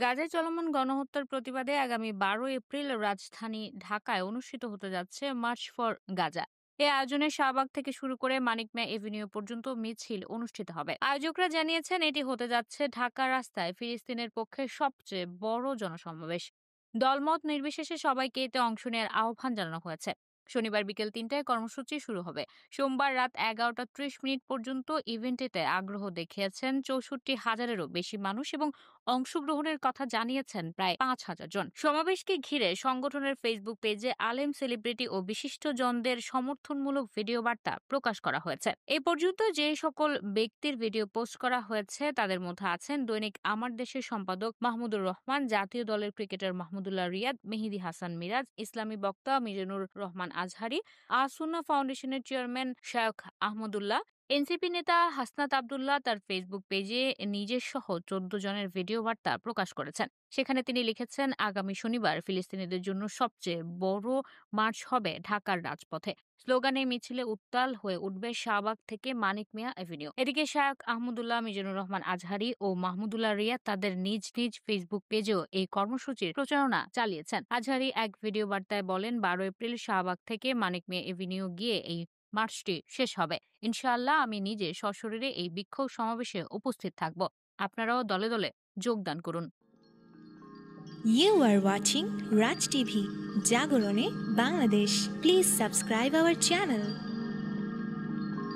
গাজায় চলমান গণহত্যার প্রতিবাদে আগামী 12 এপ্রিল রাজধানী ঢাকায় অনুষ্ঠিত হতে যাচ্ছে মার্চ ফর গাজা। এই আয়োজনে শাহবাগ থেকে শুরু করে মানিক মিয়া এভিনিউ পর্যন্ত মিছিল অনুষ্ঠিত হবে। আয়োজকরা জানিয়েছেন এটি হতে যাচ্ছে ঢাকা রাস্তায় ফিলিস্তিনের পক্ষে সবচেয়ে বড় জনসমাবেশ। দলমত নির্বিশেষে সবাইকে এতে অংশ নেওয়ার আহ্বান জানানো হয়েছে। শনিবার বিকেল 3টায় কর্মসূচি শুরু হবে। সোমবার রাত 11টা 30 মিনিট পর্যন্ত ইভেন্টেতে আগ্রহ দেখিয়েছেন 64,000-এরও বেশি মানুষ এবং অংশগ্রহণের কথা জানিয়েছেন প্রায় 5,000 জন। সমাবেশকে ঘিরে সংগঠনের ফেসবুক পেজে আলেম, সেলিব্রিটি ও বিশিষ্টজনদের সমর্থনমূলক ভিডিও বার্তা প্রকাশ করা হয়েছে। এ পর্যন্ত যে সকল ব্যক্তির ভিডিও পোস্ট করা হয়েছে তাদের মধ্যে আছেন দৈনিক আমার দেশের সম্পাদক মাহমুদুর রহমান, জাতীয় দলের ক্রিকেটার মাহমুদুল্লাহ রিয়াদ, মেহেদী হাসান মিরাজ, ইসলামী বক্তা মিজানুর রহমান আজহারি, আসুন্না ফাউন্ডেশনের চেয়ারম্যান শায়খ আহমদুল্লাহ। এনসিপি নেতা হাসনাত আব্দুল্লাহ তার ফেসবুক পেজে নিজের সহ 14 জনের ভিডিও বার্তা প্রকাশ করেছেন। সেখানে তিনি লিখেছেন, আগামী শনিবার ফিলিস্তিনিদের জন্য সবচেয়ে বড় মার্চ হবে ঢাকার রাজপথে। স্লোগানে মিছিলে উত্তাল হয়ে উঠবে শাহবাগ থেকে মানিক মিয়া এভিনিউ। এদিকে শায়খ আহমদুল্লাহ, মিজানুর রহমান আজহারি ও মাহমুদুল্লাহ রিয়াদ তাদের নিজ নিজ ফেসবুক পেজেও এই কর্মসূচির প্রচারণা চালিয়েছেন। আজহারি এক ভিডিও বার্তায় বলেন, 12 এপ্রিল শাহবাগ থেকে মানিক মিয়া এভিনিউ গিয়ে এই মার্চটি শেষ হবে। ইনশাআল্লাহ আমি নিজে সশরীরে এই বিক্ষোভ সমাবেশে উপস্থিত থাকব। আপনারাও দলে দলে যোগদান করুন। You are watching Raj TV, Jagorone, Bangladesh. Please subscribe our channel.